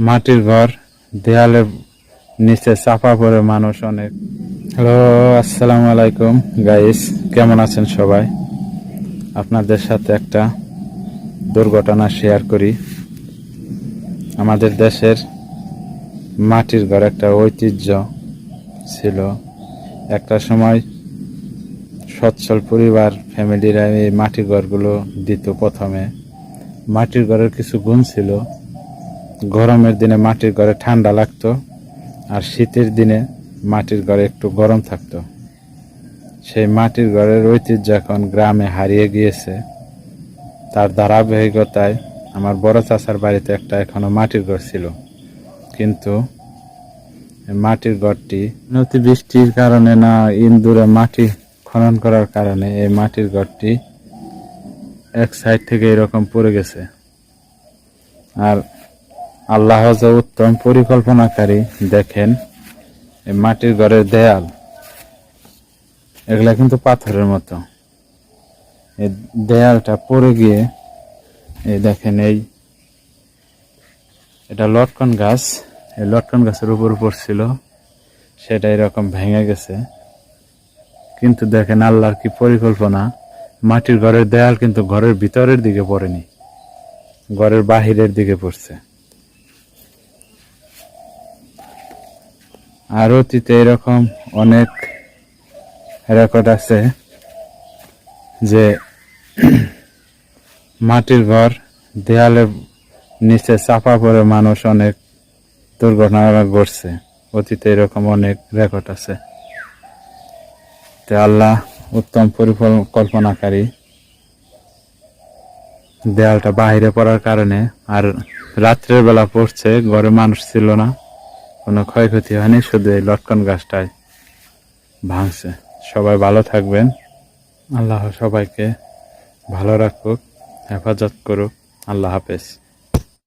মাটির ঘর, দেয়ালের নিচে চাপা পড়ে মানুষ অনেক। হ্যালো, আসসালামু আলাইকুম গাইস, কেমন আছেন সবাই? আপনাদের সাথে একটা দুর্ঘটনা শেয়ার করি। আমাদের দেশের মাটির ঘর একটা ঐতিহ্য ছিল। একটা সময় সচ্ছল পরিবার ফ্যামিলিরা এই মাটির ঘরগুলো দিত। প্রথমে মাটির ঘরের কিছু গুণ ছিল। গরমের দিনে মাটির ঘরে ঠান্ডা লাগতো, আর শীতের দিনে মাটির ঘরে একটু গরম থাকতো। সেই মাটির ঘরের ঐতিহ্য এখন গ্রামে হারিয়ে গিয়েছে। তার ধারাবাহিকতায় আমার বড় চাচার বাড়িতে একটা এখনো মাটির ঘর ছিল, কিন্তু মাটির ঘরটি অতিবৃষ্টির কারণে না ইন্দুরে মাটি খনন করার কারণে এই মাটির ঘরটি এক সাইড থেকে এরকম পড়ে গেছে। আর আল্লাহ যে উত্তম পরিকল্পনাকারী, দেখেন এই মাটির ঘরের দেয়াল এগুলা কিন্তু পাথরের মতো। এই দেয়ালটা পড়ে গিয়ে এই দেখেন, এটা লটকন গাছ, এই লটকন গাছের উপর পড়ছিল, সেটা এরকম ভেঙে গেছে। কিন্তু দেখেন আল্লাহর কি পরিকল্পনা, মাটির ঘরের দেয়াল কিন্তু ঘরের ভিতরের দিকে পড়েনি, ঘরের বাহিরের দিকে পড়ছে। আর অতীতে এরকম অনেক রেকর্ড আছে যে মাটির ঘর, দেয়ালের নিচে চাপা পড়ে মানুষ অনেক দুর্ঘটনা ঘটছে। অতীতে এরকম অনেক রেকর্ড আছে। তো আল্লাহ উত্তম পরিকল্পনাকারী, দেয়ালটা বাহিরে পড়ার কারণে, আর রাত্রের বেলা পড়ছে, ঘরে মানুষ ছিল না, কোনো ক্ষয়ক্ষতি হয়নি, শুধু এই লটকন গাছটাই ভাঙছে। সবাই ভালো থাকবেন, আল্লাহ সবাইকে ভালো রাখুক, হেফাজত করুক। আল্লাহ হাফেজ।